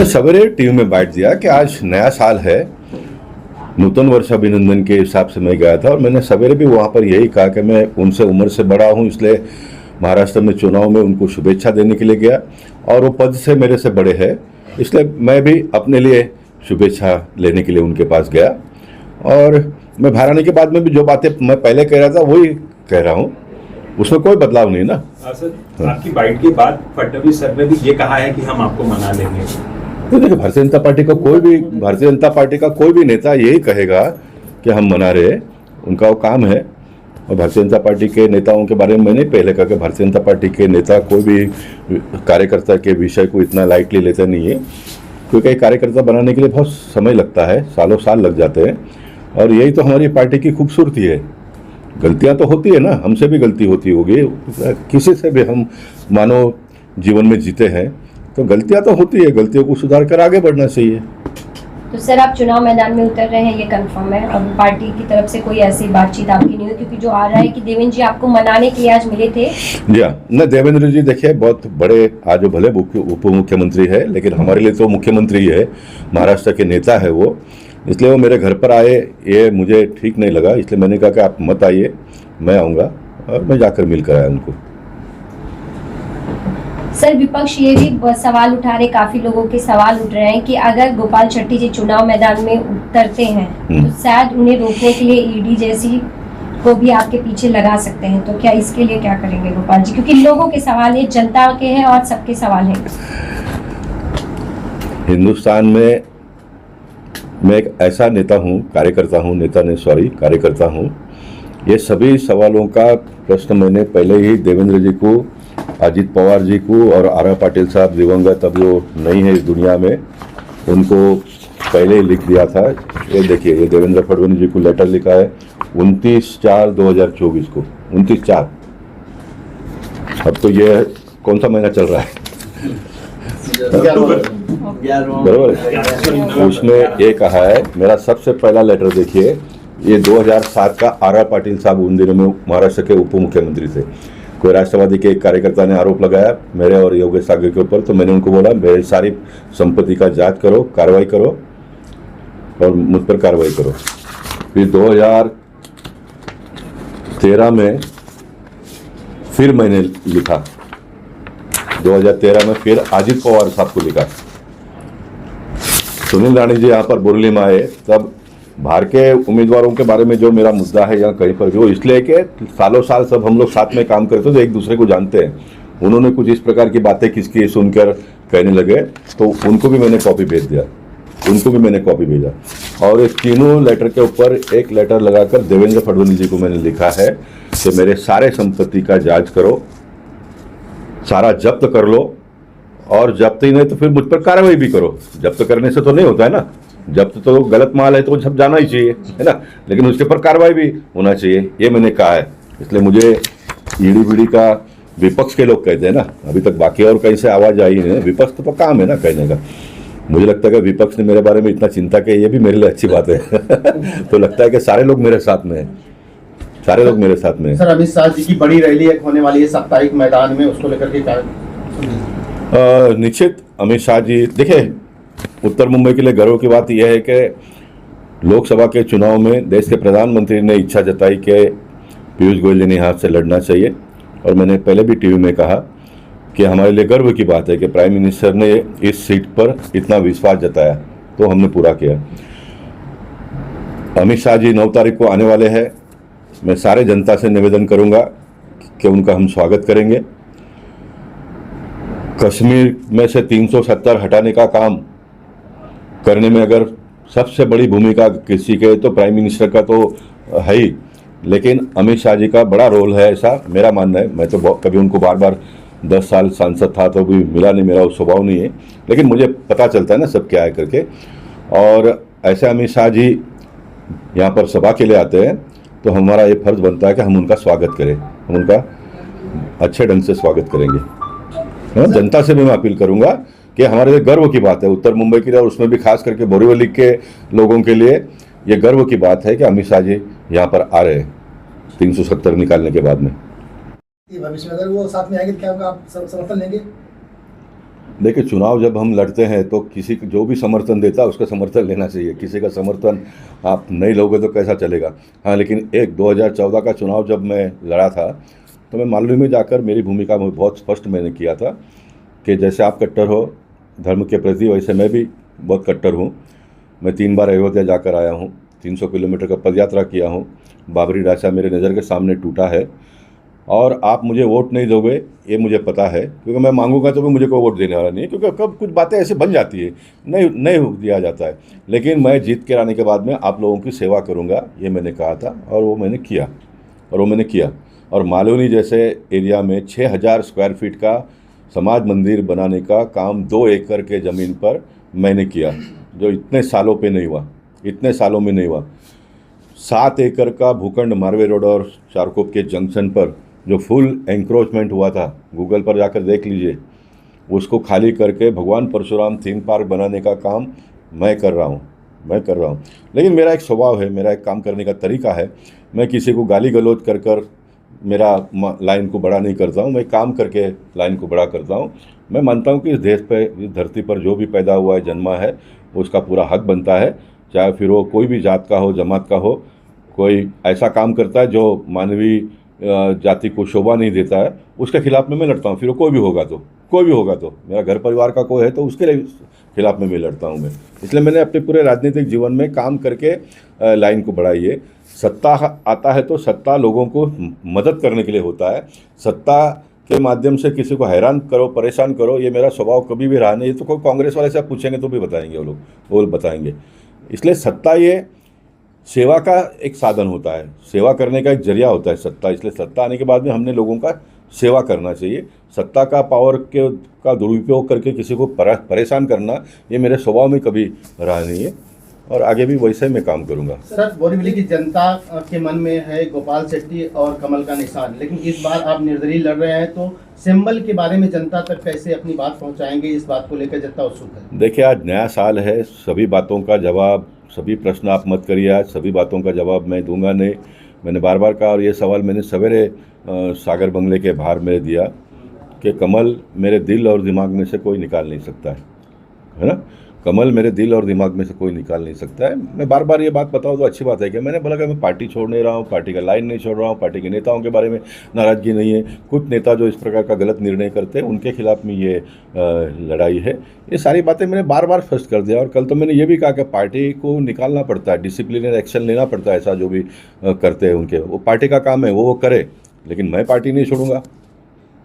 सवेरे टीवी में बैठ दिया कि आज नया साल है, नूतन वर्ष अभिनंदन के हिसाब से मैं गया था और मैंने सवेरे भी वहाँ पर यही कहा कि मैं उनसे उम्र से बड़ा हूँ, इसलिए महाराष्ट्र में चुनाव में उनको शुभेच्छा देने के लिए गया और वो पद से मेरे से बड़े हैं, इसलिए मैं भी अपने लिए शुभेच्छा लेने के लिए उनके पास गया। और मैं बाहर आने के बाद में भी जो बातें मैं पहले कह रहा था वही कह रहा हूँ, उसमें कोई बदलाव नहीं ना। सर, आपकी बाइट के बाद फडणवीस सर ने भी ये कहा है कि हम आपको मना लेंगे। तो देखिए, भारतीय जनता पार्टी का कोई भी नेता यही कहेगा कि हम मना रहे, उनका वो काम है। और भारतीय जनता पार्टी के नेताओं के बारे में मैंने पहले कहा कि भारतीय जनता पार्टी के नेता कोई भी कार्यकर्ता के विषय को इतना लाइटली लेते नहीं है, क्योंकि एक कार्यकर्ता बनाने के लिए बहुत समय लगता है, सालों साल लग जाते हैं। और यही तो हमारी पार्टी की खूबसूरती है। गलतियां तो होती है ना, हमसे भी गलती होती होगी, किसी से भी हम मानव जीवन में जीते हैं, तो गलतियां तो होती है, गलतियों को सुधार कर आगे बढ़ना चाहिए। तो सर, आप चुनाव मैदान में उतर रहे हैं, ये कंफर्म है? अब पार्टी की तरफ से कोई ऐसी बातचीत आपकी नहीं हुई? क्योंकि जो आ रहा है कि देवेंद्र जी आपको मनाने के लिए आज मिले थे। जी हाँ, न देवेंद्र जी देखिए बहुत बड़े, आज भले उप मुख्यमंत्री है, लेकिन हमारे लिए तो मुख्यमंत्री है, महाराष्ट्र के नेता है वो, इसलिए वो मेरे घर पर आए, ये मुझे ठीक नहीं लगा, इसलिए मैंने कहा कि आप मत आइए, मैं आऊँगा, और मैं जाकर मिलकर आया उनको। सर, विपक्ष ये भी सवाल उठा रहे, काफी लोगों के सवाल उठ रहे हैं कि अगर गोपाल शेट्टी जी चुनाव मैदान में उतरते हैं तो शायद उन्हें रोकने के लिए ईडी जैसी को भी आपके पीछे लगा सकते हैं, तो क्या इसके लिए क्या करेंगे गोपाल जी? क्योंकि लोगों के सवाल है, जनता के हैं और सबके सवाल हैं। हिंदुस्तान में मैं एक ऐसा नेता हूँ, कार्यकर्ता हूँ, ये सभी सवालों का प्रश्न मैंने पहले ही देवेंद्र जी को, अजित पवार जी को और आर पाटिल साहब दिवंगत, अब जो नहीं है इस दुनिया में, उनको पहले ही लिख दिया था। ये देखिए, ये देवेंद्र फडणवीस जी को लेटर लिखा है 29/4/2024 को, 29/4। अब तो ये कौन सा महीना चल रहा है, बराबर है? उसमें ये कहा है, मेरा सबसे पहला लेटर देखिए, ये 2007 का आर पाटिल साहब उन दिनों में महाराष्ट्र के उप मुख्यमंत्री थे। कोई राष्ट्रवादी के एक कार्यकर्ता ने आरोप लगाया मेरे और योगेश सागर के ऊपर, तो मैंने उनको बोला मेरी सारी संपत्ति का जांच करो, कार्रवाई करो और मुझ पर कार्रवाई करो। फिर 2013 में फिर मैंने लिखा, 2013 में फिर अजित पवार साहब को लिखा। सुनील राणे जी यहाँ पर बोरली में आए, तब बाहर के उम्मीदवारों के बारे में जो मेरा मुद्दा है यहाँ कहीं पर भी, वो इसलिए कि सालों साल सब हम लोग साथ में काम करते तो एक दूसरे को जानते हैं। उन्होंने कुछ इस प्रकार की बातें किसकी सुनकर कहने लगे, तो उनको भी मैंने कॉपी भेज दिया, और इस तीनों लेटर के ऊपर एक लेटर लगाकर देवेंद्र फडणवीस जी को मैंने लिखा है कि मेरे सारे संपत्ति का जांच करो, सारा जब्त कर लो, और जब्त ही नहीं तो फिर मुझ पर कार्रवाई भी करो। जब्त करने से तो नहीं होता है ना, जब्त तो गलत माल है तो सब जाना ही चाहिए, है ना, लेकिन उसके ऊपर कार्रवाई भी होना चाहिए, ये मैंने कहा है। इसलिए मुझे ईडी बीडी का विपक्ष के लोग कहते हैं ना, अभी तक बाकी और कहीं से आवाज़ आई नहीं, विपक्ष तो काम है ना कहने का। मुझे लगता है कि विपक्ष ने मेरे बारे में इतना चिंता की, ये भी मेरे लिए अच्छी बात है। तो लगता है कि सारे लोग मेरे साथ में हैं, सर, अमित शाह जी की बड़ी रैली एक होने वाली है साप्ताहिक मैदान में, उसको लेकर के क्या? निश्चित अमित शाह जी, देखिए उत्तर मुंबई के लिए गर्व की बात यह है कि लोकसभा के चुनाव में देश के प्रधानमंत्री ने इच्छा जताई कि पीयूष गोयल जी ने यहाँ से लड़ना चाहिए, और मैंने पहले भी टीवी में कहा कि हमारे लिए गर्व की बात है कि प्राइम मिनिस्टर ने इस सीट पर इतना विश्वास जताया, तो हमने पूरा किया। अमित शाह जी 9 तारीख को आने वाले हैं, मैं सारे जनता से निवेदन करूंगा कि उनका हम स्वागत करेंगे। कश्मीर में से 370 हटाने का काम करने में अगर सबसे बड़ी भूमिका किसी के, तो प्राइम मिनिस्टर का तो है ही, लेकिन अमित शाह जी का बड़ा रोल है, ऐसा मेरा मानना है। मैं तो कभी उनको बार 10 साल सांसद था तो भी मिला नहीं, मेरा वो स्वभाव नहीं है, लेकिन मुझे पता चलता है ना सब क्या है करके। और ऐसे अमित शाह जी यहाँ पर सभा के लिए आते हैं, तो हमारा ये फर्ज बनता है कि हम उनका स्वागत करें, हम उनका अच्छे ढंग से स्वागत करेंगे। जनता से भी मैं अपील करूंगा कि हमारे लिए गर्व की बात है उत्तर मुंबई के लिए, और उसमें भी खास करके बोरीवली के लोगों के लिए ये गर्व की बात है कि अमित शाह जी यहाँ पर आ रहे हैं 370 निकालने के बाद में। भविष्य में अगर वो साथ में आएंगे तो क्या आप समर्थन लेंगे? देखिए, चुनाव जब हम लड़ते हैं तो किसी को जो भी समर्थन देता है उसका समर्थन लेना चाहिए। किसी का समर्थन आप नहीं लोगे तो कैसा चलेगा। हाँ, लेकिन एक 2014 का चुनाव जब मैं लड़ा था तो मैं मालूम में जाकर मेरी भूमिका में बहुत स्पष्ट मैंने किया था कि जैसे आप कट्टर हो धर्म के प्रति, वैसे मैं भी बहुत कट्टर हूँ। मैं 3 बार अयोध्या जाकर आया हूँ, 300 किलोमीटर का पद यात्रा किया हूँ। बाबरी ढांचा मेरे नज़र के सामने टूटा है और आप मुझे वोट नहीं दोगे ये मुझे पता है, क्योंकि मैं मांगूंगा तो भी मुझे कोई वोट देने वाला नहीं है, क्योंकि कब कुछ बातें ऐसे बन जाती है, नहीं दिया जाता है। लेकिन मैं जीत के आने के बाद में आप लोगों की सेवा करूंगा, ये मैंने कहा था और वो मैंने किया। और मालूनी जैसे एरिया में 6000 स्क्वायर फीट का समाज मंदिर बनाने का काम 2 एकड़ के ज़मीन पर मैंने किया, जो इतने सालों में नहीं हुआ। 7 एकड़ का भूखंड मारवे रोड और चारकोप के जंक्शन पर जो फुल एंक्रोचमेंट हुआ था, गूगल पर जाकर देख लीजिए, उसको खाली करके भगवान परशुराम थीम पार्क बनाने का काम मैं कर रहा हूँ। लेकिन मेरा एक स्वभाव है, मेरा एक काम करने का तरीका है, मैं किसी को गाली गलौज कर मेरा लाइन को बड़ा नहीं करता हूँ, मैं काम करके लाइन को बड़ा करता हूँ। मैं मानता हूँ कि इस देश पे, इस धरती पर जो भी पैदा हुआ है, जन्मा है, उसका पूरा हक बनता है, चाहे फिर वो कोई भी जात का हो, जमात का हो। कोई ऐसा काम करता है जो मानवीय जाति को शोभा नहीं देता है, उसके खिलाफ में मैं लड़ता हूँ। फिर वो कोई भी होगा तो मेरा घर परिवार का कोई है तो उसके लिए खिलाफ में लड़ता हूँ मैं। इसलिए मैंने अपने पूरे राजनीतिक जीवन में काम करके लाइन को बढ़ाई है। सत्ता आता है तो सत्ता लोगों को मदद करने के लिए होता है। सत्ता के माध्यम से किसी को हैरान करो, परेशान करो, ये मेरा स्वभाव कभी भी रहा नहीं। ये तो कोई कांग्रेस वाले से आप पूछेंगे तो भी बताएंगे वो बताएंगे। इसलिए सत्ता ये सेवा का एक साधन होता है, सेवा करने का एक जरिया होता है सत्ता। इसलिए सत्ता आने के बाद में हमने लोगों का सेवा करना चाहिए। सत्ता का पावर का दुरुपयोग करके किसी को परेशान करना ये मेरे स्वभाव में कभी रहा नहीं है और आगे भी वैसे ही मैं काम करूंगा। सर, बोरीवली की जनता के मन में है गोपाल शेट्टी और कमल का निशान, लेकिन इस बार आप निर्दलीय लड़ रहे हैं, तो सिंबल के बारे में जनता तक कैसे अपनी बात पहुंचाएंगे? इस बात को लेकर जनता उत्सुक है। देखिए, आज नया साल है, सभी बातों का जवाब, सभी प्रश्न आप मत करिए, आज सभी बातों का जवाब मैं दूंगा नहीं। मैंने बार कहा और ये सवाल मैंने सवेरे सागर बंगले के बाहर में दिया कि कमल मेरे दिल और दिमाग में से कोई निकाल नहीं सकता है ना। कमल मेरे दिल और दिमाग में से कोई निकाल नहीं सकता है। मैं बार ये बात बताऊँ तो अच्छी बात है कि मैंने बोला कि मैं पार्टी छोड़ नहीं रहा हूँ, पार्टी का लाइन नहीं छोड़ रहा हूँ, पार्टी के नेताओं के बारे में नाराज़गी नहीं है। कुछ नेता जो इस प्रकार का गलत निर्णय करते हैं उनके खिलाफ में ये लड़ाई है। ये सारी बातें मैंने बार स्पष्ट कर दिया। और कल तो मैंने ये भी कहा कि पार्टी को निकालना पड़ता है, डिसिप्लिनरी एक्शन लेना पड़ता है। ऐसा जो भी करते हैं उनके, वो पार्टी का काम है, वो करे, लेकिन मैं पार्टी नाही सोडूंगा।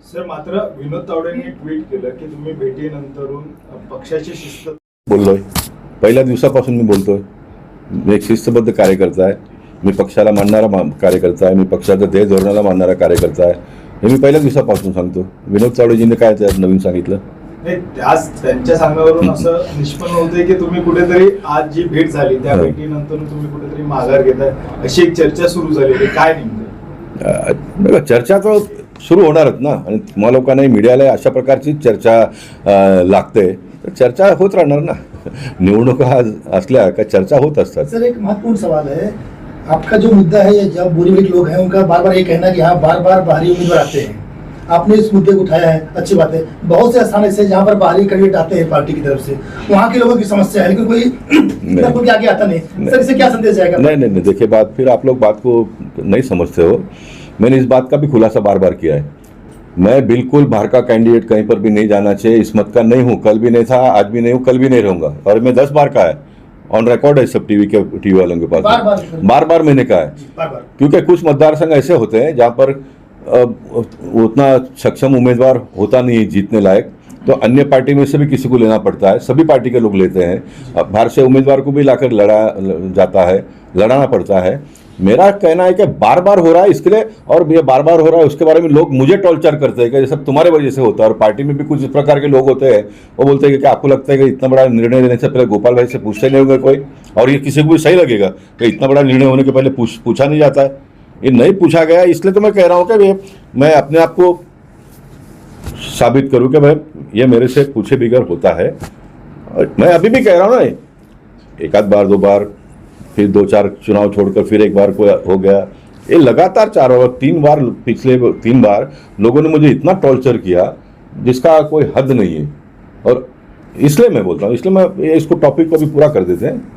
सर, मात्र विनोद तावडेंनी ट्विट केलं की तुम्ही भेटीनंतरून पक्षाची शिस्त बोललोय, पहिल्या दिवसापासून मी बोलतोय। मी एक शिस्तबद्ध कार्यकर्ता आहे, मी पक्षाला मानणारा कार्यकर्ता आहे, मी पक्षाच्या ध्येय धोरणाला मानणारा कार्यकर्ता आहे, हे मी पहिल्या दिवसापासून सांगतो। विनोद तावडेजींनी काय त्यात नवीन सांगितलं? आज त्यांच्या सांगण्यावरून असं निष्पन्न होतंय की तुम्ही कुठेतरी आज जी भेट झाली त्या भेटीनंतर तुम्ही कुठेतरी माघार घेताय, अशी एक चर्चा सुरू झाली, काय नेमकं? चर्चा तो सुरू होणारच ना, आणि तुम्हा लोकांनाही मीडियाला अशा प्रकारची चर्चा लागते, तर चर्चा होत राहणार ना। निवडणुका असल्या का चर्चा होत असतात। सर, एक महत्वपूर्ण सवाल है, आपका जो मुद्दा है, ये जब बोरीवली के लोग हैं उनका बार ये कहना कि यहाँ बार बाहरी उम्मीदवार आते हैं। आपने इस मुद्दे को उठाया है, अच्छी बात है। बहुत से स्थान ऐसे जहाँ पर बाहरी कैंडिडेट आते हैं पार्टी की तरफ से, वहाँ के लोगों की समस्या है, लेकिन कोई आगे आता नहीं। सर, इससे क्या संदेश जाएगा? नहीं, देखिए, बात फिर आप लोग बात को नहीं समझते हो। मैंने इस बात का भी खुलासा बार किया है। मैं बिल्कुल बाहर का कैंडिडेट कहीं पर भी नहीं जाना चाहिए, इस मत का नहीं हूँ। कल भी नहीं था, आज भी नहीं हूँ, कल भी नहीं रहूंगा। और मैं 10 बार का है, ऑन रिकॉर्ड है सब टीवी वालों के पास। बार मैंने कहा है, क्योंकि कुछ मतदार संघ ऐसे होते हैं जहाँ पर उतना सक्षम उम्मीदवार होता नहीं है जीतने लायक, तो अन्य पार्टी में से भी किसी को लेना पड़ता है। सभी पार्टी के लोग लेते हैं, बाहर से उम्मीदवार को भी लाकर लड़ाना पड़ता है। मेरा कहना है कि बार हो रहा है इसके लिए, और ये बार हो रहा है उसके बारे में लोग मुझे टॉर्चर करते हैं कि ये सब तुम्हारे वजह से होता है। और पार्टी में भी कुछ इस प्रकार के लोग होते हैं, वो बोलते हैं कि आपको लगता है कि इतना बड़ा निर्णय लेने से पहले गोपाल भाई से पूछते नहीं होंगे कोई, और ये किसी को भी सही लगेगा कि इतना बड़ा निर्णय होने के पहले पूछा नहीं जाता है। ये नहीं पूछा गया, इसलिए तो मैं कह रहा हूँ कि मैं अपने आप को साबित करूँ कि भाई ये मेरे से पूछे बिगर होता है। और मैं अभी भी कह रहा हूँ ना, एक आध बार 2 बार, फिर 2-4 चुनाव छोड़कर फिर एक बार कोई हो गया, ये लगातार 4 बार 3 बार, पिछले 3 बार लोगों ने मुझे इतना टॉर्चर किया जिसका कोई हद नहीं है। और इसलिए मैं बोलता हूँ, इसलिए मैं इसको टॉपिक को भी पूरा कर देते हैं